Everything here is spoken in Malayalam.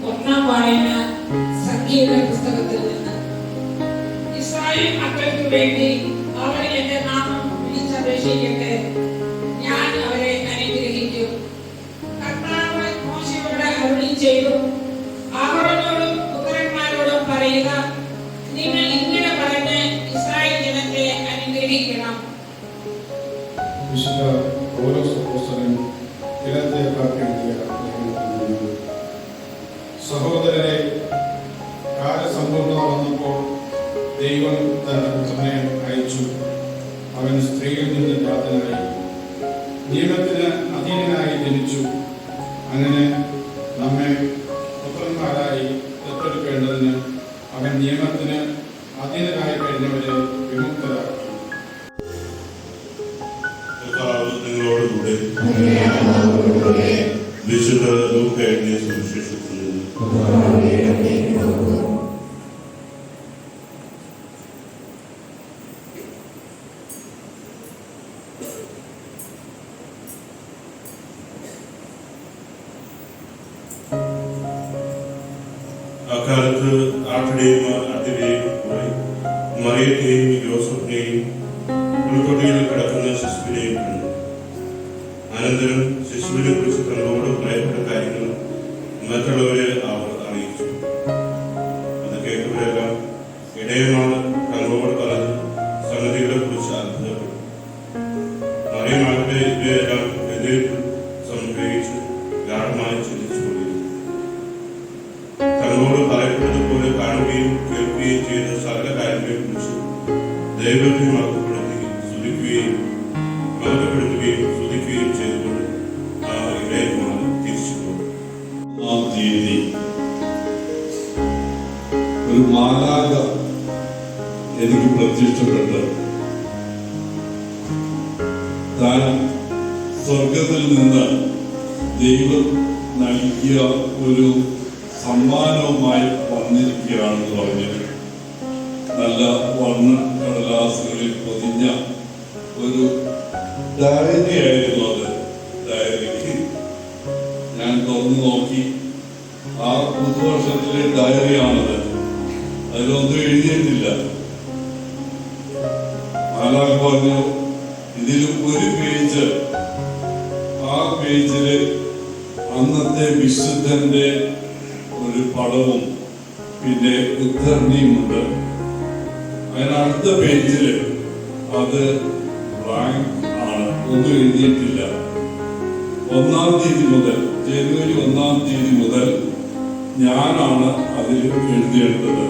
ഒന്നാം വായന സംഗീത പുസ്തകത്തിൽ നിന്ന്. ഇസ്രായേൽ മക്കൾക്ക് വേണ്ടി അവർ എന്റെ നാമം വിളിച്ചപേക്ഷിക്കട്ടെ, ഞാൻ അവരെ അനുഗ്രഹിക്കും. കർത്താവ് മോശെയോട് അരുളി ചെയ്തു, അഹരോനോടും പുത്രന്മാരോടും പറയുക, നിങ്ങൾ ഇങ്ങനെ പറഞ്ഞ് ഇസ്രായേൽ ജനത്തെ അനുഗ്രഹിക്കണം. സഹോദരരെ, കാലസമ്പൂർണ്ണത വന്നപ്പോൾ ദൈവം തന്റെ പുത്രനെ അയച്ചു. അവൻ സ്ത്രീയിൽ നിന്ന് ജാതനായി, നിയമത്തിന് അധീനനായി ജനിച്ചു. അങ്ങനെ നമ്മെ പുത്രന്മാരായി ദത്തെടുക്കേണ്ടതിന് അവൻ നിയമത്തിന് അധീനനായി കഴിഞ്ഞവരെ വിമുക്തരാക്കി. നിങ്ങളോടുകൂടെ വിശുദ്ധ ലൂക്കായുടെ സുവിശേഷത്തിൽ അക്കാലത്ത് ആട്ടിടെയും അതിരെയും പോയി മറിയത്തെയും യോസഫിനെയും ഉൾക്കൊടിയിൽ കിടക്കുന്ന ശിശുവിനെയും കണ്ടു. അനന്തരം ശിശുവിനെ കുറിച്ച് തങ്ങളോട് ഭയപ്പെട്ട കാര്യങ്ങൾ മറ്റുള്ളവരെ അവർ അറിയിച്ചു. അത് കേട്ടവരെല്ലാം ഇടയന്മാർ തങ്ങളോട് പറഞ്ഞ് സംഗതികളെ കുറിച്ച് അത്ഭുതപ്പെട്ടു. മറിയമാരുടെ ഇവയെല്ലാം ഹൃദയത്തിൽ സംഗ്രഹിച്ച് ഗാഠമായി ചിന്തിച്ചുകൊണ്ടിരുന്നു. തങ്ങളോട് പറയപ്പെട്ടതുപോലെ കാണുകയും കേൾക്കുകയും ചെയ്ത സകല കാര്യങ്ങളെ കുറിച്ച് ദൈവത്തെ മഹത്വപ്പെടുത്തുകയും സ്തുതിക്കുകയും ചെയ്തുകൊണ്ട് ആ ഇടയന്മാർ തിരിച്ചു പോകും. തീയതി ഒരു മാലാഖ എനിക്ക് പ്രത്യക്ഷപ്പെട്ട് താൻ സ്വർഗത്തിൽ നിന്ന് ദൈവം നൽകിയ ഒരു സമ്മാനവുമായി വന്നിരിക്കുകയാണെന്ന് പറഞ്ഞ് നല്ല വർണ്ണ കടലാസുകളിൽ പൊതിഞ്ഞ ഒരു ഡയറി ആയിരുന്നു അത്. ഡയറിക്ക് ഞാൻ തുറന്നു നോക്കി, ആ പുതുവർഷത്തിലെ ഡയറിയാണത്. അതിലൊന്നും എഴുതിയിട്ടില്ല. മാലാഖ പറഞ്ഞു, ഇതിൽ ഒരു പേജ്, ആ പേജില് അന്നത്തെ വിശുദ്ധന്റെ ഒരു പടവും പിന്നെ ഉദ്ധരണിയുമുണ്ട്. അതിനടുത്ത പേജില് അത് ബ്ലാങ്ക് ആണ്, ഒന്നും എഴുതിയിട്ടില്ല. 1-ാം തീയതി മുതൽ, ജനുവരി 1-ാം തീയതി മുതൽ ഞാനാണ് അതിൽ എഴുതിയെടുത്തത്.